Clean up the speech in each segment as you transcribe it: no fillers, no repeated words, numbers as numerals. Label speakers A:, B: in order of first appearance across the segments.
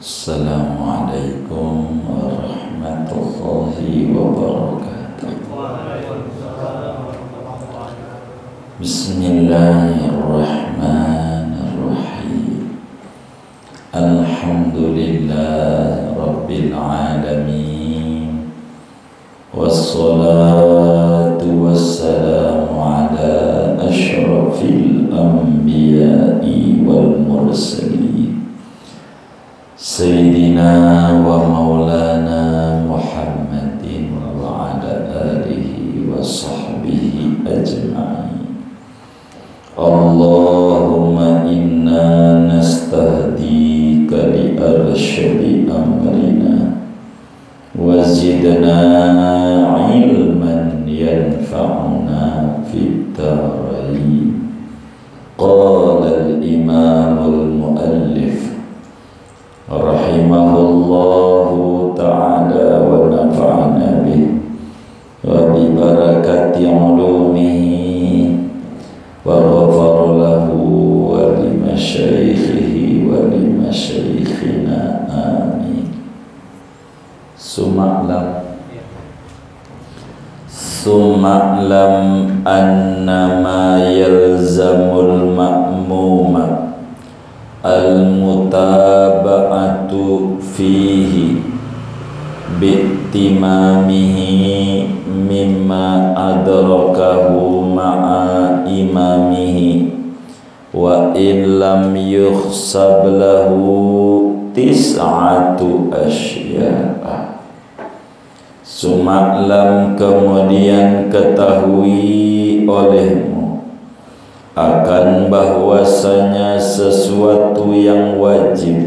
A: Assalamualaikum warahmatullahi wabarakatuh. Bismillahirrahmanirrahim. Alhamdulillah Rabbil alamin. Wassalatu wassalamu ala ashrafil anbiya'i wal mursalin Sayyidina wa maulana Muhammadin wa ala alihi wa sahbihi ajma'in. Allahumma inna nastahdika li arsyadi amrina wa zidna ilman yanfa'una fit darain. Qala al-imamul muallif rahimahullahu ta'ala wa nafa'ana bih wa bi barakati ulumihi wa ghafar lahu wa li masyaikhihi wa li masyaikhina amin. Suma'lam annama yalzamul ma'muma al-mutaba'atu fihi bi'timamihi mimma adrakahu ma'a imamihi wa illam yukhsab lahu tis'atu asya'a. Suma'lam, kemudian ketahui olehmu akan bahwasanya sesuatu yang wajib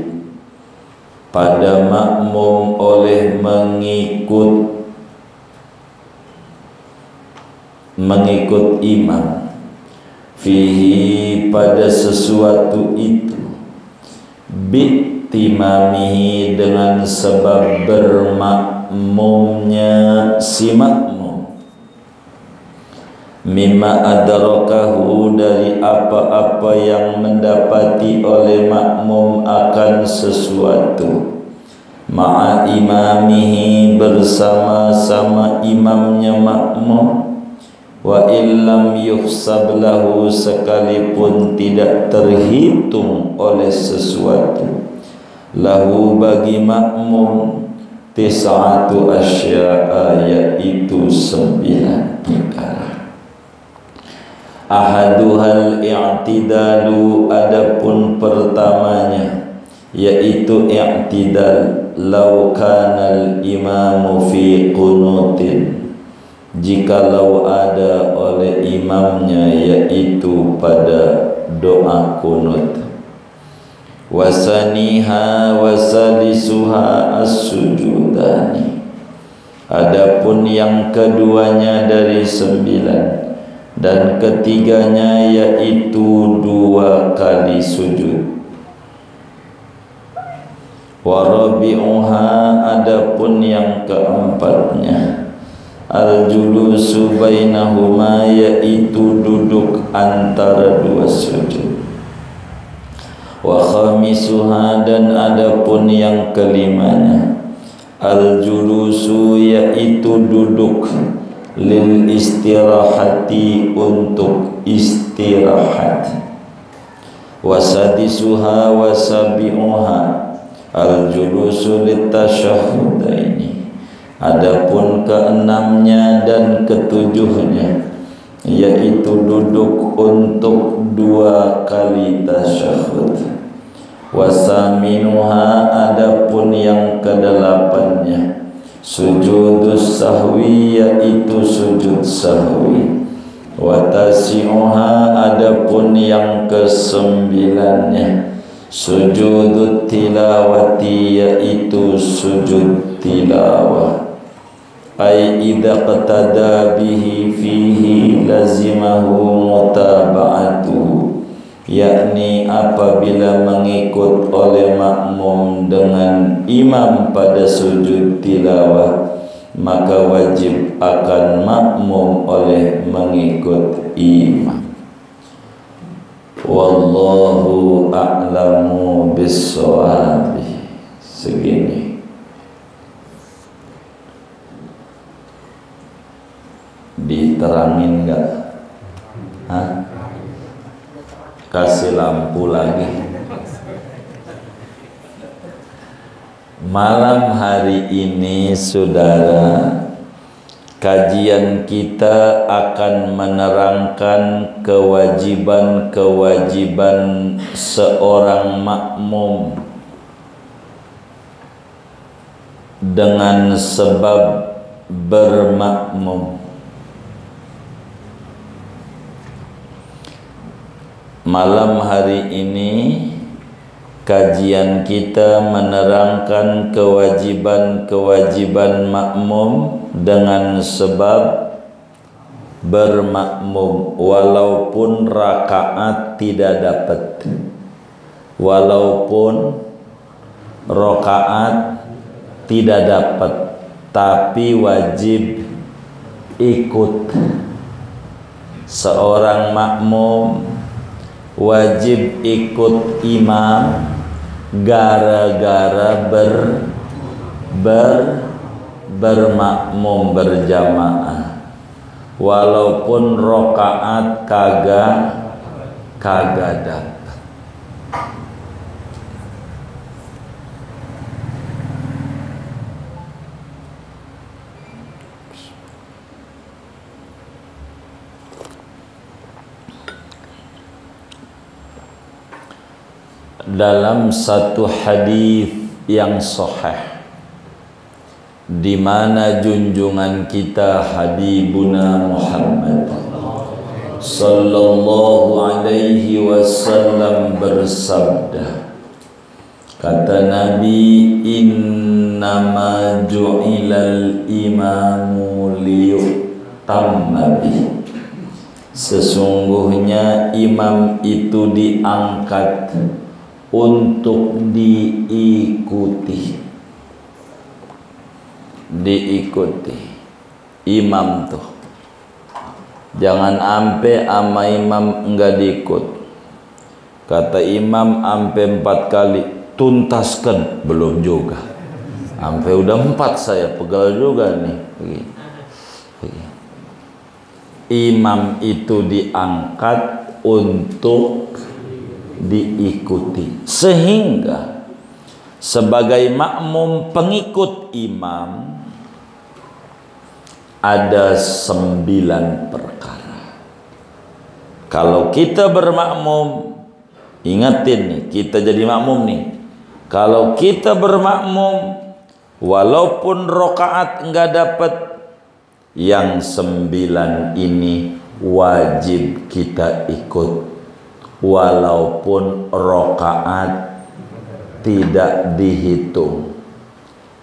A: pada makmum oleh mengikut imam fihi, pada sesuatu itu bi'timamihi, dengan sebab bermakmumnya si makmum, mimma adrakahu, dari apa-apa yang mendapati oleh makmum akan sesuatu, ma'a imamihi, bersama-sama imamnya makmum, wa illam yuhsab lahu, sekalipun tidak terhitung oleh sesuatu, lahu, bagi makmum, tis'atu asya'a, yaitu 9 perkara. Ahaduhal i'tidalu, adapun pertamanya yaitu i'tidal. Lau kanal imamu fi qunutin, jikalau ada oleh imamnya yaitu pada doa kunut. Wasaniha wasalisuha as-sujudani, adapun yang keduanya dari 9 dan ketiganya yaitu 2 kali sujud. Warabi'uha, adapun yang keempatnya al-julusu bainahuma, yaitu duduk antara 2 sujud. Wa khamisuha, dan adapun yang kelimanya al-julusu, yaitu duduk lil istirahati, untuk istirahat. Wasadisuha wasabi'uha al-julusu litasyahudaini, adapun keenamnya dan ketujuhnya yaitu duduk untuk 2 kali tasyahud. Wasaminuha, adapun yang kedelapannya sujudus sahwi, yaitu sujud sahwi. Watasi'uha, adapun yang ke-9-nya sujudut tilawati, yaitu sujud tilawah. Ai idza qatada bihi fihi lazimahu mutaba'atuhu, yakni apabila mengikut oleh makmum dengan imam pada sujud tilawah, maka wajib akan makmum oleh mengikut imam. Wallahu a'lamu bis-shawab. segini. Diterangin nggak? Hah? Kasih lampu lagi. Malam hari ini, saudara, kajian kita akan menerangkan kewajiban-kewajiban seorang makmum dengan sebab bermakmum. Malam hari ini kajian kita menerangkan kewajiban-kewajiban makmum dengan sebab bermakmum, walaupun rakaat tidak dapat, walaupun rakaat tidak dapat, tapi wajib ikut. Seorang makmum wajib ikut imam gara-gara bermakmum berjamaah, walaupun rokaat kagak dapat. Dalam satu hadis yang sahih, di mana junjungan kita Habibuna Muhammad sallallahu alaihi wasallam bersabda, kata Nabi, innama ju'ilal imamu liyutamma bih. Sesungguhnya imam itu diangkat untuk diikuti. Imam tuh jangan ampe ama imam enggak diikut. Kata imam ampe 4 kali tuntaskan, belum juga. Ampe udah 4 saya pegal juga nih. Imam itu diangkat untuk diikuti, sehingga sebagai makmum pengikut imam ada 9 perkara. Kalau kita bermakmum, ingatin nih, kita jadi makmum nih. Kalau kita bermakmum, walaupun rokaat enggak dapat, yang 9 ini wajib kita ikut, walaupun rokaat tidak dihitung.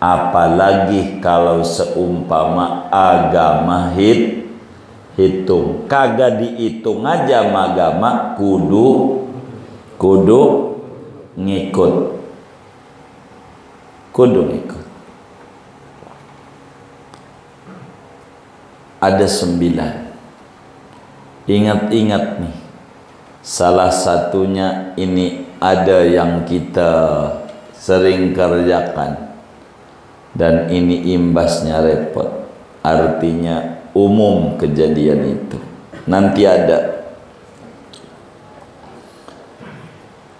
A: Apalagi kalau seumpama agama hitung, kagak dihitung aja agama, kudu ngikut, Ada 9. Ingat-ingat nih, salah satunya ini ada yang kita sering kerjakan, dan ini imbasnya repot. Artinya umum kejadian itu. Nanti ada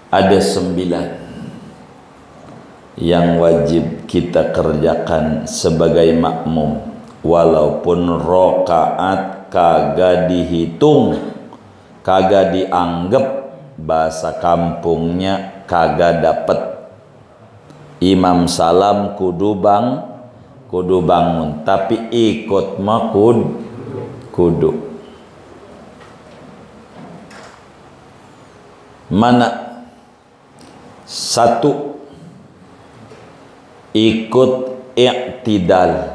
A: 9 yang wajib kita kerjakan sebagai makmum, walaupun rokaat kagak dihitung, kagak dianggap, bahasa kampungnya kagak dapet. Imam salam kudu bangun, tapi ikut mah kudu. Mana? 1, ikut i'tidal.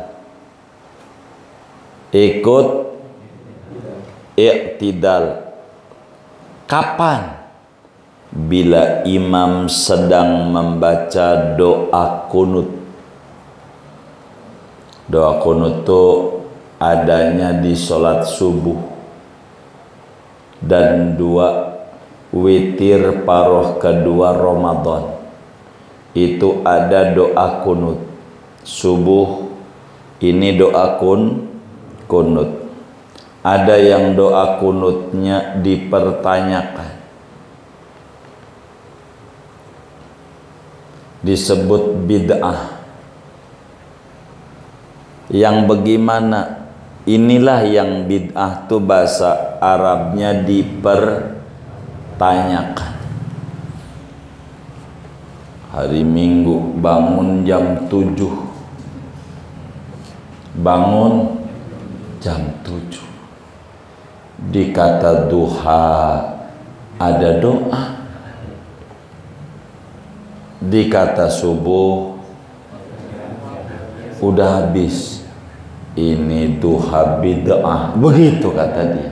A: Kapan? Bila imam sedang membaca doa kunut. Doa kunut itu adanya di sholat subuh dan 2 witir paroh kedua Ramadan. itu ada doa kunut. Subuh ini doa kunut. Ada yang doa kunutnya dipertanyakan, disebut bid'ah. Yang bagaimana? Inilah yang bid'ah tuh bahasa Arabnya dipertanyakan. Hari Minggu bangun jam 7. Bangun jam 7. Dikata duha ada doa. Dikata subuh udah habis. Ini duha bid'ah, begitu kata dia.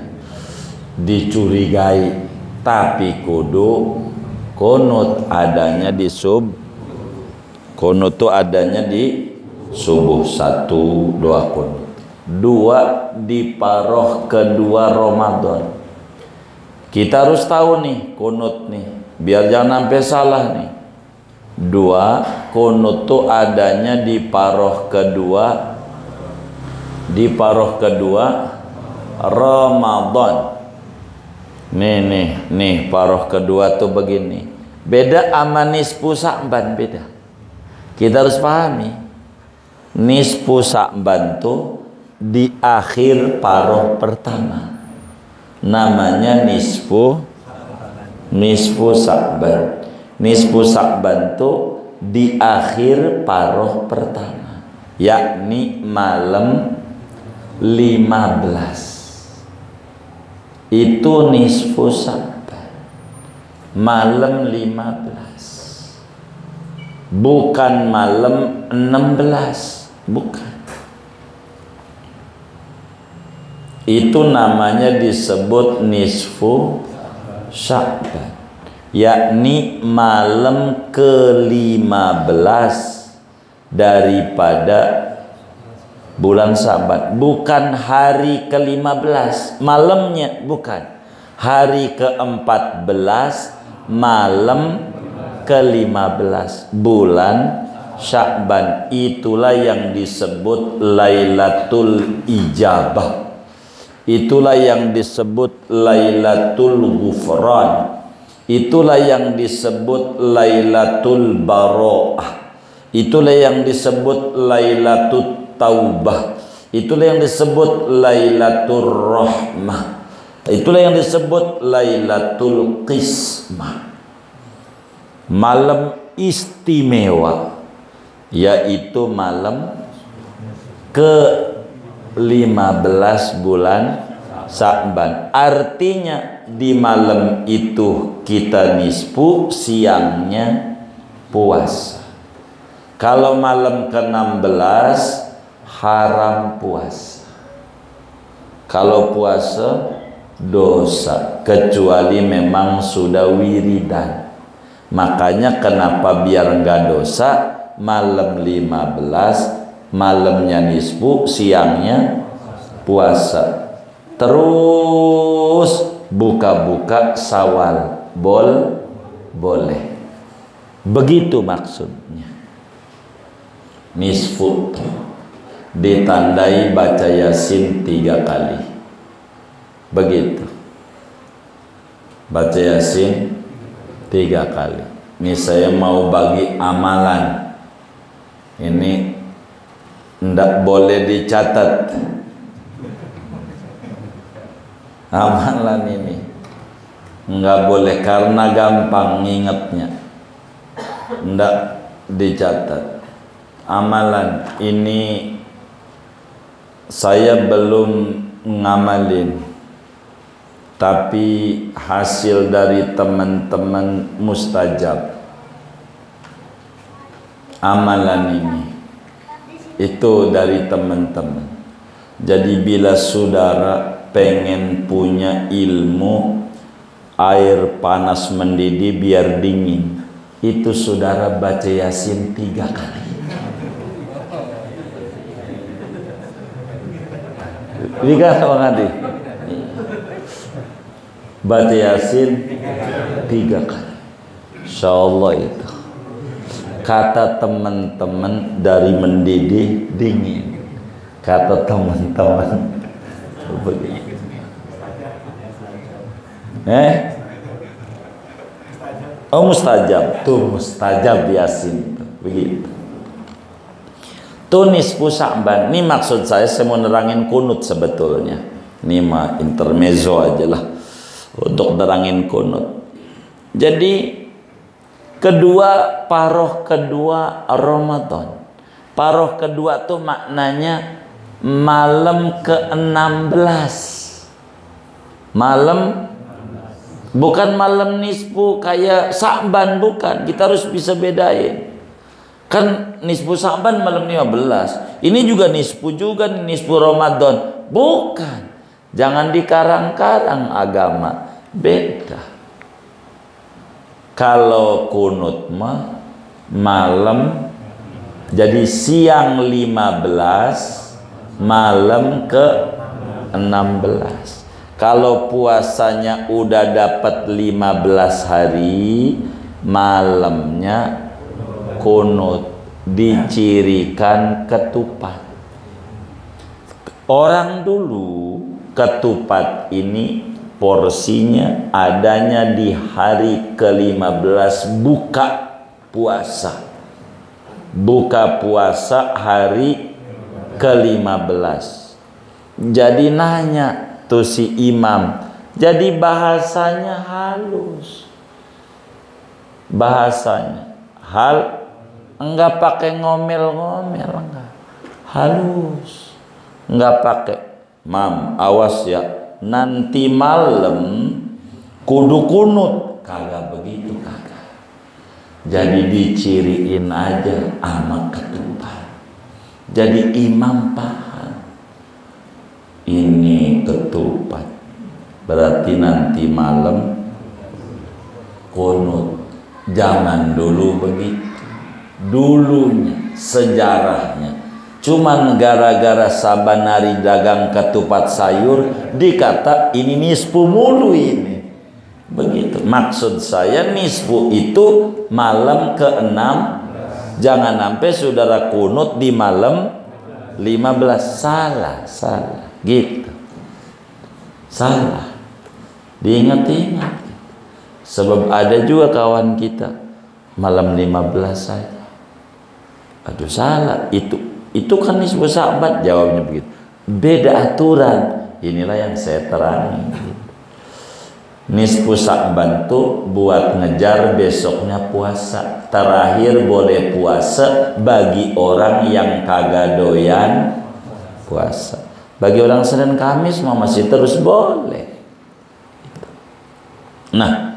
A: Dicurigai, tapi kudu kunut adanya di kunut itu adanya di subuh. 1 doa kunut. 2 di paroh kedua Ramadan. Kita harus tahu nih kunut nih, biar jangan sampai salah nih. 2 kunut itu adanya di paroh kedua Ramadan. Nih paroh kedua tuh begini. Beda sama nisfu Sa'ban, beda. Kita harus pahami. Nisfu Sa'ban tuh di akhir paroh pertama. Namanya nisfu Sa'ban. Nisfu Sa'ban tuh di akhir paroh pertama, yakni malam 15. Itu nisfu Sa'ban, malam 15, bukan malam 16, bukan. Itu namanya disebut nisfu Sa'ban, yakni malam ke-15 daripada bulan Sa'ban. Bukan hari ke-15 malamnya, bukan. Hari ke-14 malam ke-15 bulan Sya'ban. Itulah yang disebut Lailatul Ijabah. Itulah yang disebut Lailatul Ghufran. Itulah yang disebut Lailatul Bara'ah. Itulah yang disebut Lailatul Taubah. Itulah yang disebut Lailatul Rahmah. Itulah yang disebut Lailatul Qismah. Malam istimewa, yaitu malam ke-15 bulan Sa'ban. Artinya di malam itu kita nisfu, siangnya puasa. Kalau malam ke-16 haram puasa. Kalau puasa dosa, kecuali memang sudah wiridan. Makanya kenapa biar enggak dosa, malam 15 malamnya nisfu, siangnya puasa. Terus buka-buka Syawal boleh. Begitu maksudnya. Nisfu ditandai baca Yasin 3 kali. Begitu. Baca Yasin 3 kali. Ini saya mau bagi amalan. Ini ndak boleh dicatat. Amalan ini nggak boleh karena gampang ngingetnya. Ndak dicatat. Amalan ini saya belum ngamalin, tapi hasil dari teman-teman mustajab. Amalan ini itu dari teman-teman. Jadi bila saudara pengen punya ilmu air panas mendidih biar dingin, itu saudara baca Yasin 3 kali. Lihat Bang Adi, baca Yasin 3 kali, insyaallah itu. Kata teman-teman dari mendidih dingin. Kata teman-teman begitu. Oh mustajab, tuh mustajab Yasin, begitu. Tuh nisfu Sya'ban. Ini maksud saya mau nerangin kunut sebetulnya. Ini mah intermezzo aja lah untuk nerangin kunut. Jadi kedua, paroh kedua Ramadan. Paroh kedua tuh maknanya malam ke-16. Malam, bukan malam nisfu kayak Sya'ban, bukan. Kita harus bisa bedain. Kan nisfu Sya'ban malam 15. Ini juga nisfu juga, nisfu Ramadan. Bukan. Jangan dikarang-karang agama. Beda. Kalau kunut mah malam, jadi siang 15, malam ke-16. Kalau puasanya udah dapat 15 hari, malamnya kunut, dicirikan ketupat. Orang dulu ketupat ini porsinya adanya di hari ke-15 buka puasa. Buka puasa hari ke-15. Jadi nanya tuh si imam, jadi bahasanya halus. Bahasanya enggak pakai ngomel-ngomel, enggak. Halus. Enggak pakai, "Mam, awas ya, nanti malam kudu kunut." Kagak begitu, kagak. Jadi diciriin aja sama ketupat. Jadi imam paham, ini ketupat, berarti nanti malam kunut. Jangan dulu begitu. Dulunya, sejarahnya, cuman gara-gara sabanari dagang ketupat sayur dikata ini nisfu mulu ini. Begitu. Maksud saya nisfu itu malam ke-6. Jangan sampai saudara kunut di malam 15. Salah. Gitu. Salah. Diingat-ingat. Sebab ada juga kawan kita malam 15 saja. Aduh salah, itu kan nisfu Sya'ban, jawabnya begitu. Beda aturan. Inilah yang saya terangi. Nisfu Sya'ban tuh buat ngejar besoknya puasa. Terakhir boleh puasa bagi orang yang kagak doyan puasa. Bagi orang Senin Kamis masih terus boleh. Nah,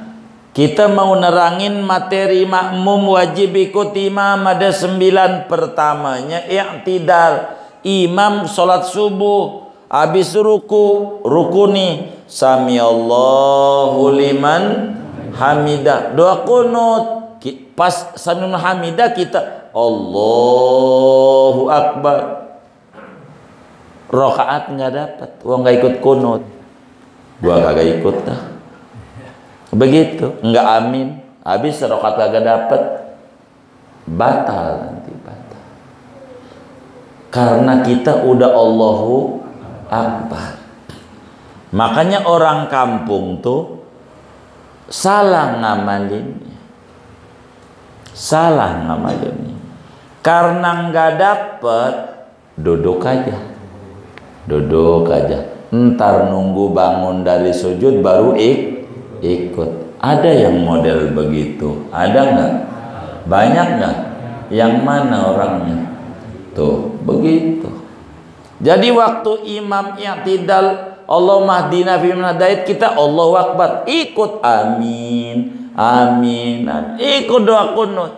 A: kita mau nerangin materi makmum wajib ikut imam. Ada 9. Pertamanya i'tidal. Imam sholat subuh, habis ruku nih, sami Allahu liman hamidah, doa kunut. Pas sami hamidah kita Allahu akbar. Rakaat nggak dapat, nggak ikut kunut. Gua kagak ikut dah. Begitu, enggak amin, habis rakaat kagak dapat, batal nanti, batal. Karena kita udah Allahu akbar. Makanya orang kampung tuh salah ngamalinnya. Karena enggak dapat, duduk aja. Ntar nunggu bangun dari sujud baru ikut. Ada yang model begitu? Ada nggak? Banyak nggak? Yang mana orangnya? Tuh begitu. Jadi waktu imam i'tidal, Allahumma hdina fi man hadait, kita Allahu akbar, ikut amin, ikut doa kunut.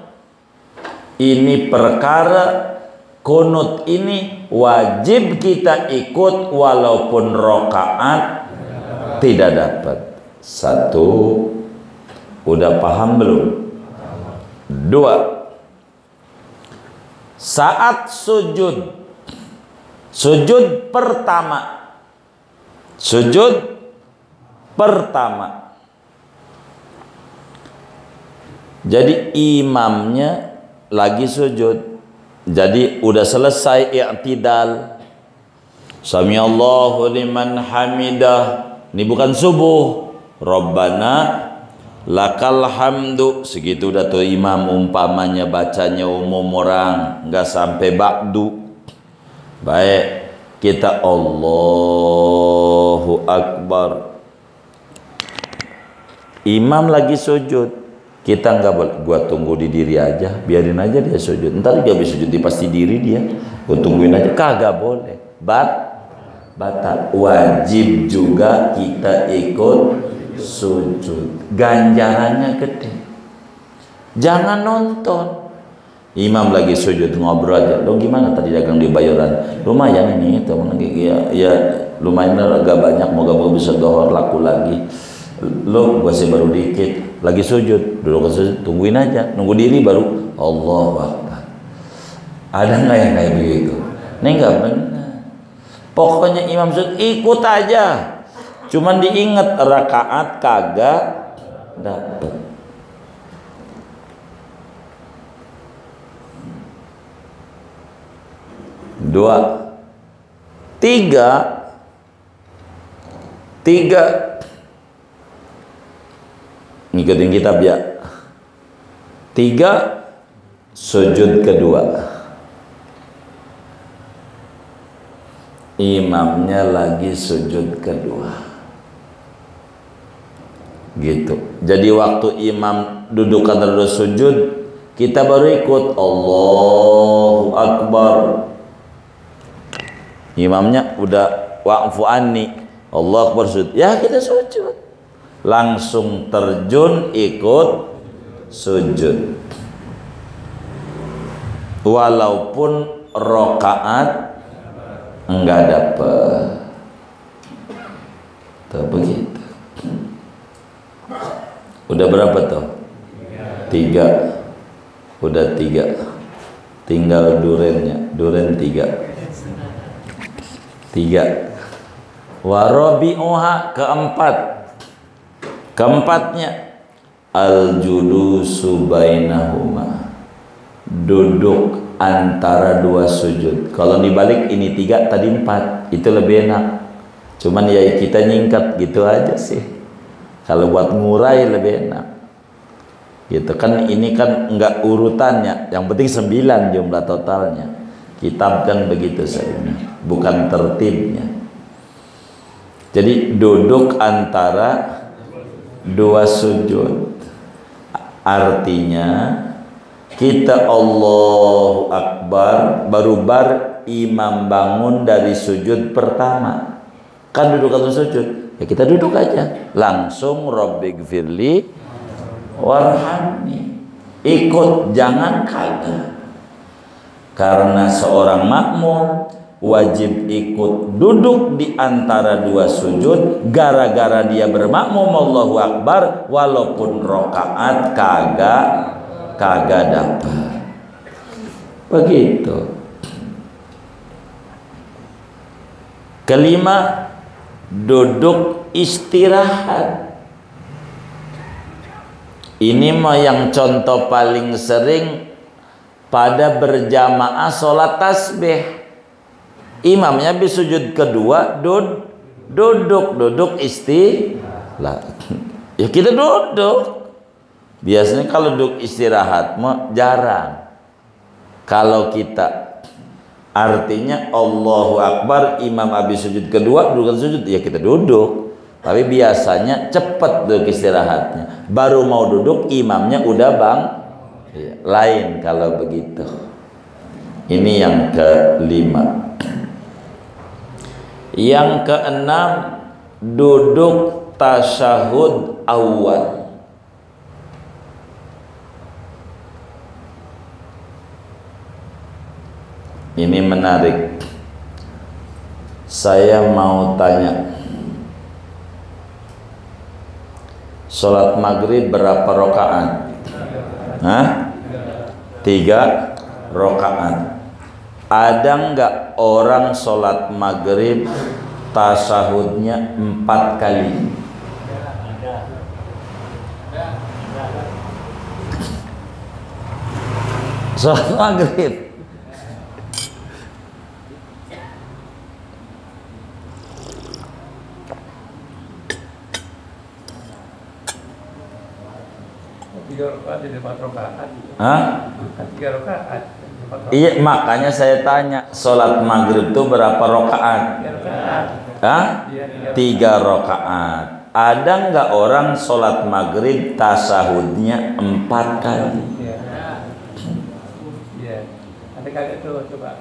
A: Ini perkara kunut ini wajib kita ikut walaupun rakaat tidak dapat. 1, udah paham belum? 2, saat sujud pertama, jadi imamnya lagi sujud. Jadi udah selesai i'tidal. Sami Allahu liman hamidah. Ini bukan subuh. Rabbana lakal hamdu. Segitu udah tuh imam umpamanya bacanya umum orang, nggak sampai ba'du. Baik, kita Allahu Akbar. Imam lagi sujud. Kita nggak boleh, gua tunggu di diri aja, biarin aja dia sujud. Ntar dia habis sujud di pasti diri dia, gua tungguin aja. Kagak boleh. Batal. Wajib juga kita ikut sujud. Ganjarannya gede. Jangan nonton. Imam lagi sujud ngobrol aja. Lo gimana tadi dagang di Bayoran? Lumayan ini, teman ya lumayan agak banyak. Moga-moga bisa dohor laku lagi. Lo gua sih baru dikit, lagi sujud, duduk sujud, tungguin aja, nunggu diri baru Allahu Akbar. Ada nggak yang kayak begitu? Ini nggak benar. Pokoknya imam sujud ikut aja, cuman diingat rakaat kagak dapet. Dua, tiga. Ngikutin kitab ya. 3 sujud kedua. Imamnya lagi sujud kedua. Gitu. Jadi waktu imam duduk antara sujud, kita baru ikut Allahu Akbar. Imamnya udah wa'fu anni, Allahu Akbar sujud. Ya kita sujud. Langsung terjun ikut sujud. Walaupun rokaat enggak dapet. Tuh begitu. Udah berapa tuh? 3. Udah 3. Tinggal durennya. Duren 3. Warabi'uha keempat. Keempatnya al-julusu bainahuma, duduk antara dua sujud. Kalau dibalik ini 3 tadi 4, itu lebih enak. Cuman ya kita nyingkat gitu aja sih. Kalau buat ngurai lebih enak. Gitu kan, ini kan enggak urutannya. Yang penting 9 jumlah totalnya. Kitab kan begitu saja, bukan tertibnya. Jadi duduk antara dua sujud, artinya kita Allahu Akbar baru imam bangun dari sujud pertama. Kan duduk atau sujud, ya kita duduk aja, langsung Rabbighfirli warhamni, ikut, jangan kagak. Karena seorang makmum wajib ikut duduk di antara dua sujud, gara-gara dia bermakmum Allahu Akbar walaupun rokaat kagak dapat. Begitu. Kelima, duduk istirahat. Ini mah yang contoh paling sering pada berjamaah sholat tasbih. Imamnya habis sujud kedua duduk istilah. Ya kita duduk. Biasanya kalau duduk istirahat mah jarang. Kalau kita artinya Allahu Akbar, imam habis sujud kedua duduk sujud, ya kita duduk. Tapi biasanya cepat duduk istirahatnya. Baru mau duduk imamnya udah ya, lain kalau begitu. Ini yang kelima. Yang keenam, duduk tasyahud awal. Ini menarik. Saya mau tanya, sholat maghrib berapa rakaat? 3 rakaat. Ada nggak orang sholat maghrib tasyahudnya 4 kali? Sholat maghrib. Hah? Iya, makanya saya tanya, sholat maghrib itu berapa rakaat? Hah? 3 rakaat. Ada nggak orang sholat maghrib tasahudnya 4 kali?
B: Iya. Ada kagak tuh, coba.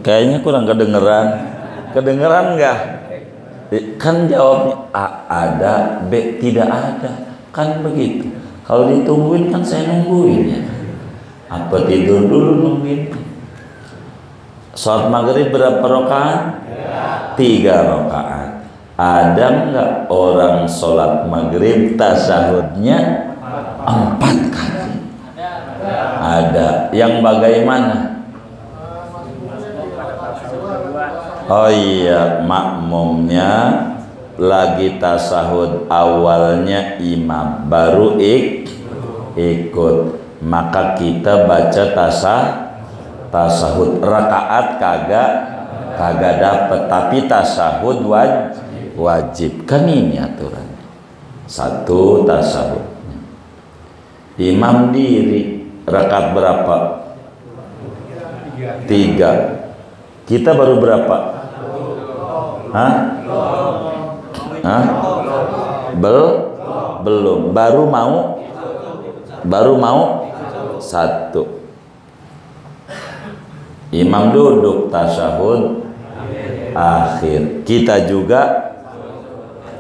A: Kayaknya kurang kedengeran. Kedengeran nggak? Kan jawabnya A ada, B tidak ada. Kan begitu. Kalau ditungguin kan saya nungguin ya. Apa tidur dulu nungguin? Sholat maghrib berapa rakaat? 3 rakaat. Ada nggak orang sholat maghrib tasahudnya 4 kali? Ada. Yang bagaimana? Oh iya, makmumnya lagi tasahud awalnya imam, baru ikut, maka kita baca tasahud rakaat kagak dapat, tapi tasahud wajib. Kan ini aturan. 1 tasahud. Imam diri rakaat berapa? 3. Kita baru berapa? Hah? Hah? Belum. Baru mau 1. Imam duduk tasahud akhir. Kita juga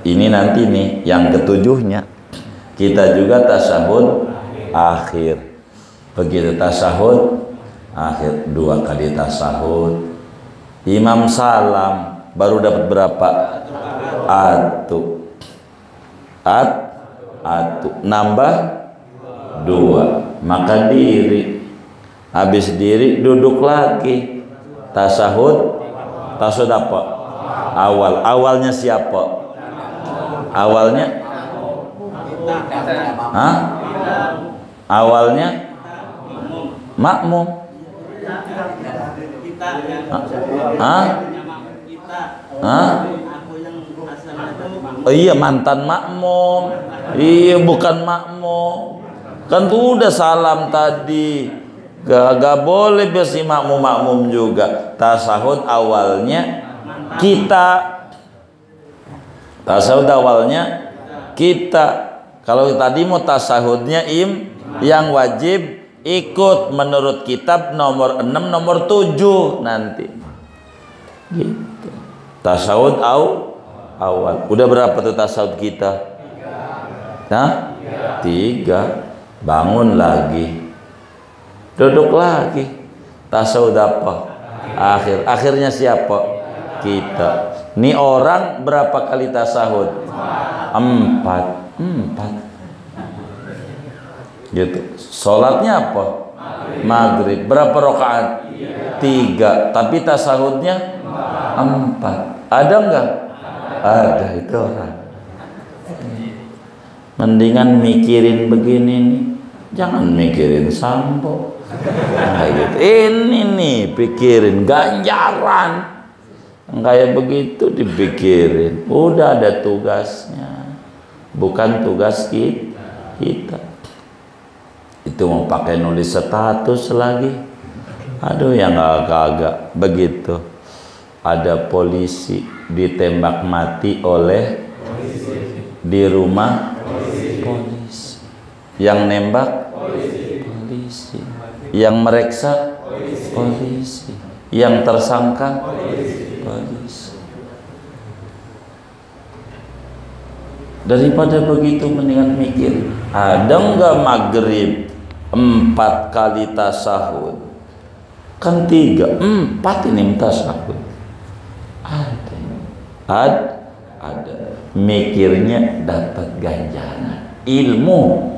A: ini nanti nih yang ketujuhnya. Kita juga tasahud akhir. Begitu tasahud akhir 2 kali tasahud. Imam salam baru dapat berapa? Atu. Nambah 2. Maka diri. Habis diri duduk lagi. Tasahud apa? Awalnya siapa? Awalnya? Hah? Awalnya? Makmum. Hah? Oh iya, mantan makmum. Iya, bukan makmum. Kan tuh udah salam tadi. Gak boleh biasa makmum juga. Tasahud awalnya kita. Tasahud awalnya kita. Kalau tadi mau tasahudnya yang wajib ikut menurut kitab nomor 6 nomor 7 nanti. Gitu. Tasawuf awal. Udah berapa tuh tasawuf kita? 3. Bangun lagi. Duduk lagi. Tasawuf apa? Akhirnya siapa? Kita. Nih orang berapa kali tasawuf? 4. Gitu. Sholatnya apa? Maghrib. Berapa rakaat? 3. Tapi tasahudnya 4. Ada enggak? Ada. Itu orang. Mendingan mikirin begini nih. Jangan mikirin sampo. Nah, gitu. Ini nih pikirin ganjaran. Kayak begitu dipikirin. Udah ada tugasnya. Bukan tugas kita. Itu mau pakai nulis status lagi. Aduh, yang agak-agak begitu. Ada polisi ditembak mati oleh di rumah polisi. Yang nembak polisi. Yang mereksa polisi. Yang tersangka polisi. Daripada begitu mendingan mikir, ada enggak maghrib 4 kali tasahud? Kan 3, 4 ini tasahud. Ada. Mikirnya dapat ganjaran. Ilmu.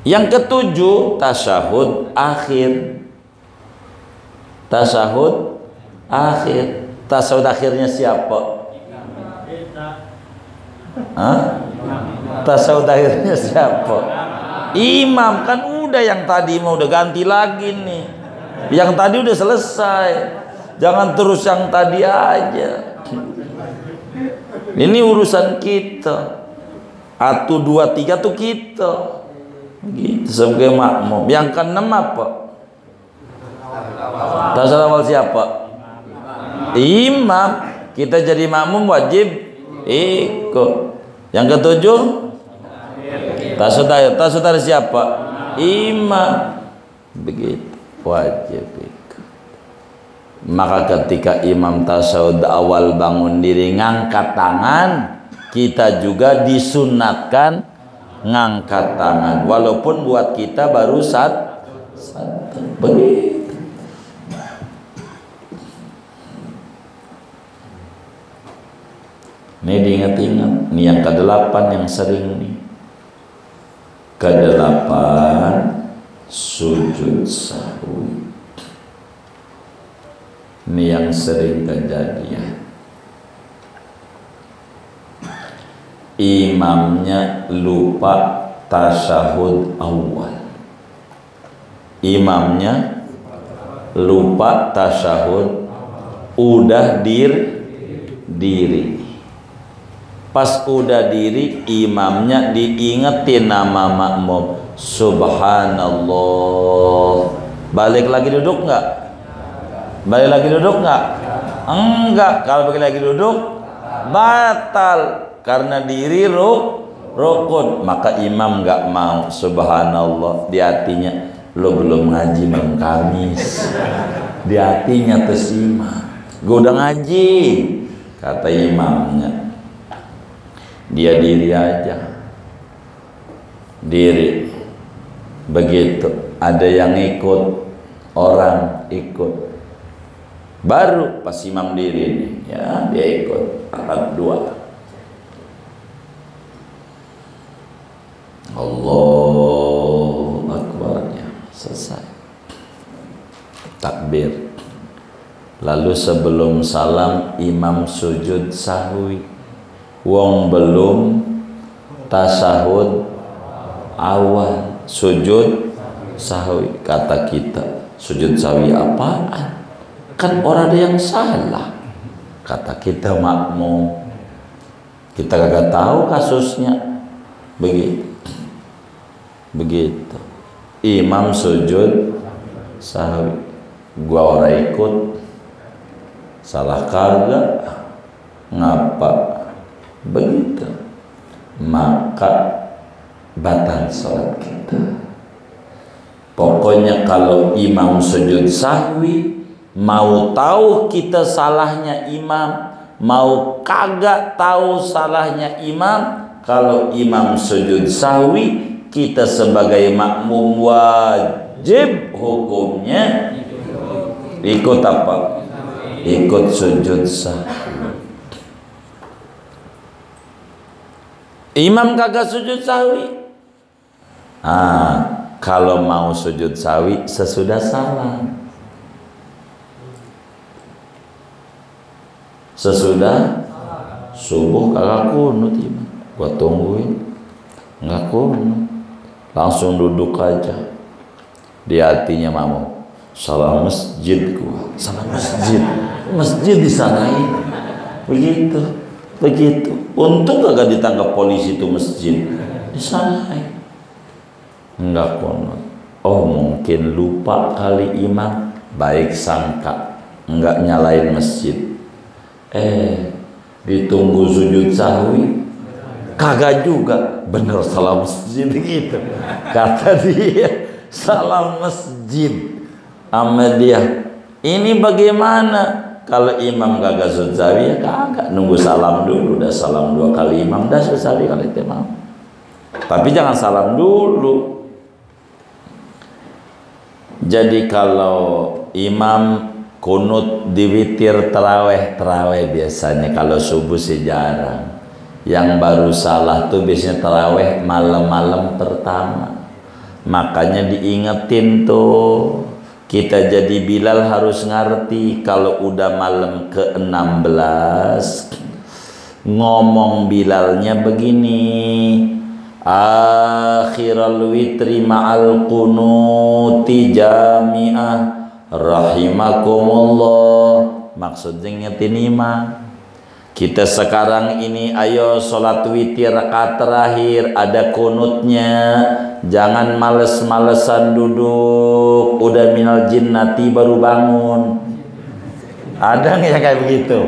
A: Yang ketujuh, tasyahud akhir. Tasyahud akhir. Tasyahud akhirnya siapa? Hah? Tasyahud akhirnya siapa? Imam. Kan udah, yang tadi mau udah ganti lagi nih. Yang tadi udah selesai. Jangan terus yang tadi aja. Ini urusan kita. 1, 2, 3 tuh kita. Gitu sebagai makmum. Yang keenam apa? Tasyahud awal siapa? Imam. Kita jadi makmum wajib ikut. Yang ketujuh, tasyahud akhir. Tasyahud akhir siapa? Imam. Begitu, wajib ikut. Maka ketika imam tasyahud awal bangun diri ngangkat tangan, kita juga disunatkan ngangkat tangan, walaupun buat kita baru satu. Begitu. Ini diingat-ingat. Ini yang ke-8 yang sering nih. Ke-8 sujud sahwi. Ini yang sering kejadian. Imamnya lupa tasyahud awal. Imamnya lupa tasyahud, udah diri. Pas udah diri, imamnya diingetin nama makmum, subhanallah. Balik lagi duduk nggak? Balik lagi duduk nggak? Enggak. Kalau balik lagi duduk, batal. Karena diri rukun. Maka imam nggak mau subhanallah. Di hatinya, lo belum ngaji malam Kamis. Di hatinya tersimpan, gue udah ngaji. Kata imamnya, dia diri aja. Diri. Begitu. Ada yang ikut, orang ikut. Baru pas imam diri nih, ya dia ikut rakaat 2. Allahu Akbar, ya, selesai. Takbir. Lalu sebelum salam imam sujud sahwi. Wong belum tasyahud awal, sujud sahwi. Kata kita, sujud sahwi apaan? Kan orang ada yang salah. Kata kita makmum, kita kagak tahu kasusnya. Begitu. Imam sujud sahwi, gua orang ikut, salah kagak, ngapa? Begitu. Maka batal sholat kita. Pokoknya kalau imam sujud sahwi, mau tahu kita salahnya imam, mau kagak tahu salahnya imam, kalau imam sujud sahwi, kita sebagai makmum wajib hukumnya ikut apa? Ikut sujud sahwi. Imam kagak sujud sahwi, kalau mau sujud sahwi sesudah salam. Sesudah subuh kagak kunut imam, gua tungguin, nggak kunut, langsung duduk aja. Di hatinya makmum, salam masjid gua, salam masjid disanain. Begitu. Untung kagak ditangkap polisi tuh masjid, disanain. Enggak kunut. Oh mungkin lupa kali imam, baik sangka, enggak nyalain masjid. Ditunggu sujud sahwi, kagak juga, bener salam masjid gitu. Kata dia, salam masjid. Sama dia, ini bagaimana? Kalau imam kagak sujud sahwi, ya kagak, nunggu salam dulu. Udah salam 2 kali imam, udah sujud sahwi kali itu imam. Tapi jangan salam dulu. Jadi kalau imam kunut di witir terawih biasanya, kalau subuh sih jarang. Yang baru salah tuh biasanya terawih malam-malam pertama. Makanya diingetin tuh, kita jadi Bilal harus ngerti kalau udah malam ke-16 ngomong Bilalnya begini, akhiral witri ma'al kunuti jami'ah rahimakumullah. Maksudnya ngetin imam, kita sekarang ini ayo sholat witir rakaat terakhir ada kunutnya, jangan males-malesan duduk udah minal jinnati baru bangun. Ada nggak yang kayak begitu?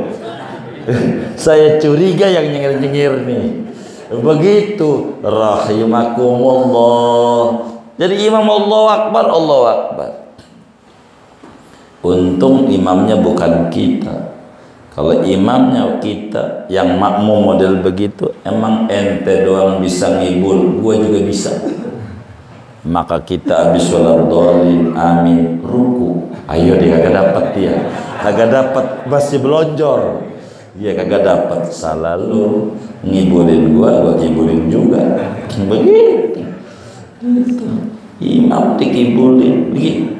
A: Saya curiga yang nyengir-nyengir nih. Begitu, rahimakumullah. Jadi imam Allahu Akbar, Allahu Akbar. Untung imamnya bukan kita. Kalau imamnya kita yang makmum model begitu, emang ente doang bisa ngibul, gua juga bisa. Maka kita habis sholat dolin, amin, ruku. Ayo dia kagak dapat dia, kagak dapat, masih belonjor. Dia kagak dapat, salah lu ngibulin gua ngibulin juga. Begitu. Gitu. Imam dikibulin begitu.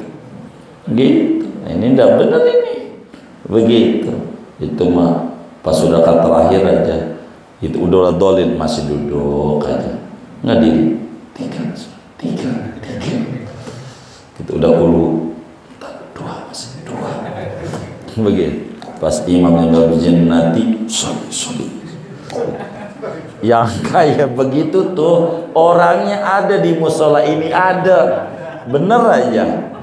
A: Gitu. Ini ndak benar ini. Begitu. Itu mah pas sudah kata terakhir aja. Itu udah dolin masih duduk aja. Nggak diri. Tiga. Itu udah ulu. Dua masih dua. Begitu. Pas imam yang gak berjennati, sorry. Yang kayak begitu tuh orangnya ada di musola ini, ada, bener aja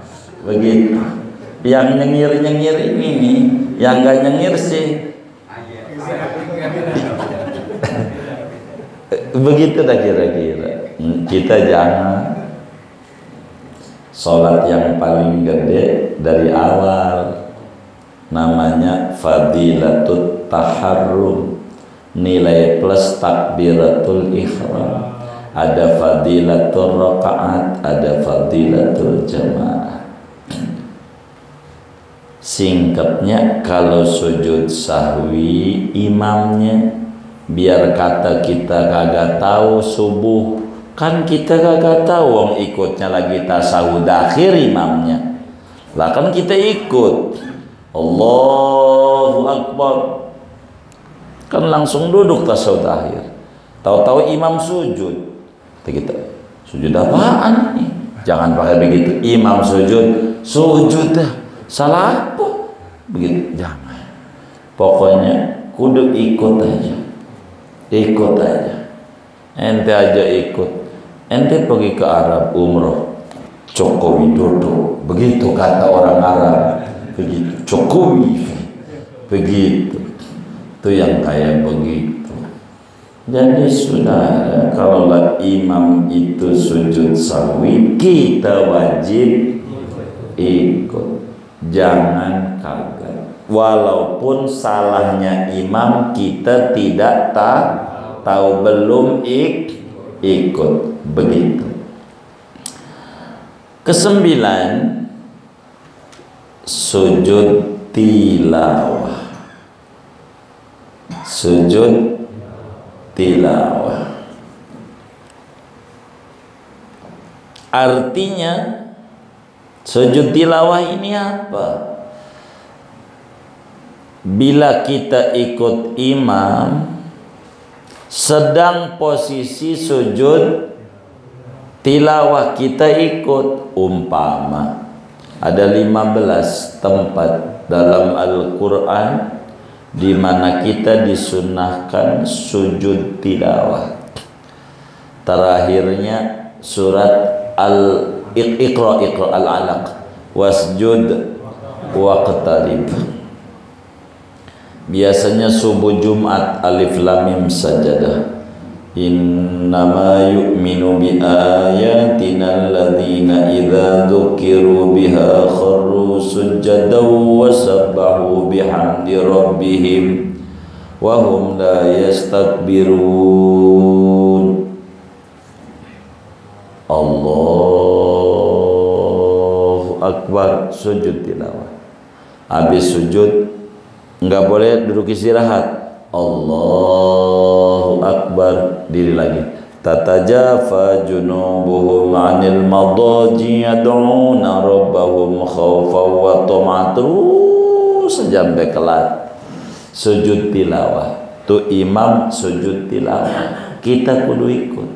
A: begitu. Yang nyengir ini nih, yang gak nyengir sih begitu dah kira-kira. Kita jangan sholat yang paling gede dari awal, namanya fadilatul taharrum, nilai plus takbiratul ihram. Ada fadilatul rakaat, ada fadilatul jamaah. Singkatnya, kalau sujud sahwi imamnya, biar kata kita kagak tahu subuh, kan kita kagak tahu wong ikutnya lagi tasawuf akhir imamnya, lah kan kita ikut Allahu Akbar, kan langsung duduk tasawuf akhir. Tahu-tahu imam sujud, kita sujud apaan nih? Jangan pakai begitu. Imam sujud dah. Salah apa? Begitu, jangan. Pokoknya kudu ikut aja. Ikut aja. Ente aja ikut. Ente pergi ke Arab umroh, Joko Widodo, begitu kata orang Arab. Begitu, Jokowi, begitu. Itu yang kayak begitu. Jadi saudara, kalau imam itu sujud sahwi, kita wajib ikut, jangan kaget. Walaupun salahnya imam kita tidak tahu, belum ikut, begitu. Kesembilan, sujud tilawah. Sujud tilawah artinya, sujud tilawah ini apa? Bila kita ikut imam sedang posisi sujud tilawah, kita ikut. Umpama ada 15 tempat dalam Al-Quran di mana kita disunnahkan sujud tilawah. Terakhirnya surat Al-Iqra Al-Alaq, wasjud waqtarib. Biasanya subuh Jumat alif lam mim sajadah. Innama yu'minu bi ayatina alladhina idza dzukiru biha kharru sujadan wa sabbahu bihamdi rabbihim wa hum la yastakbirun. Allahu Akbar, sujud tilawah. Habis sujud enggak boleh duduk istirahat. Allahu Akbar, diri lagi. tatajafa junubuhum 'anil madaji yad'una rabbahum khaufan wa tama'an, terus sampai kelar sujud tilawah. Tu imam sujud tilawah, kita kudu ikut.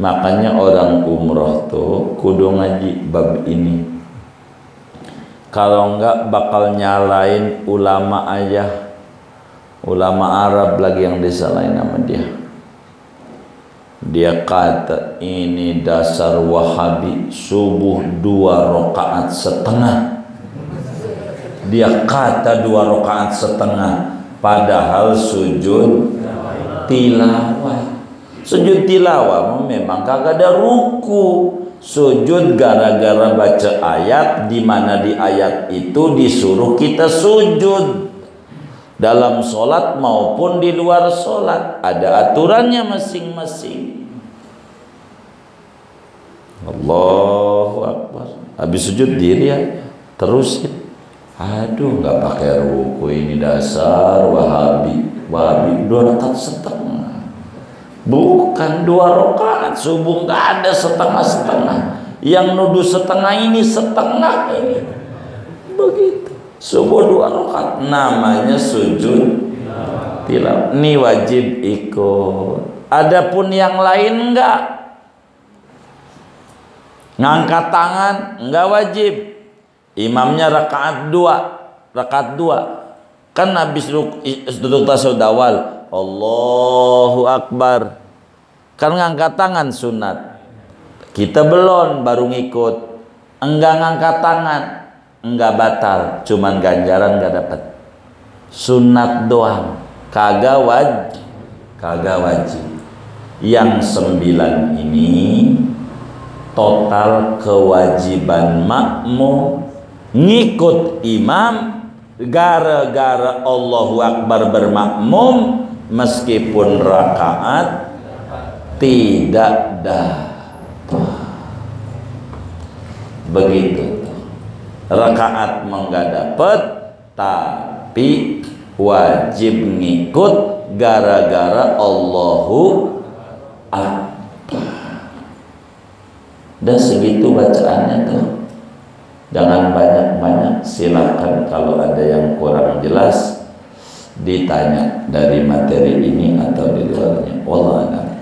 A: Makanya orang umroh tuh kudu ngaji bab ini. Kalau enggak bakal nyalain ulama aja, ulama Arab lagi yang disalahin sama dia. Dia kata ini dasar Wahabi, subuh 2 rakaat setengah. Dia kata 2 rakaat setengah, padahal sujud tilawah. Sujud tilawah memang kagak ada ruku. Sujud gara-gara baca ayat, di mana di ayat itu disuruh kita sujud dalam sholat maupun di luar sholat, ada aturannya masing-masing. Allahu Akbar. Habis sujud diri ya, terusin. Aduh, nggak pakai ruku, ini dasar Wahabi. 2 rakaat setengah. Bukan 2 rakaat subuh, nggak ada setengah-setengah. Yang nuduh setengah ini setengah ini. Begitu. Subuh 2 rakaat namanya sujud tilawah. Ini wajib ikut. Adapun yang lain enggak. Ngangkat tangan enggak wajib. Imamnya rakaat 2. Kan habis duduk tasyahud awal, Allahu Akbar, kan ngangkat tangan sunat. Kita belum, baru ngikut. Enggak ngangkat tangan, enggak batal, cuman ganjaran enggak dapat. Sunat doang, kagak wajib. Yang 9 ini total kewajiban makmum ngikut imam gara-gara Allahu Akbar bermakmum. Meskipun rakaat tidak dapat, begitu. Rakaat enggak dapat, tapi wajib ngikut gara-gara Allahu Akbar. Dan segitu bacaannya tuh. Jangan banyak-banyak. Silakan kalau ada yang kurang jelas ditanya dari materi ini atau di luarnya. Wallahu a'lam.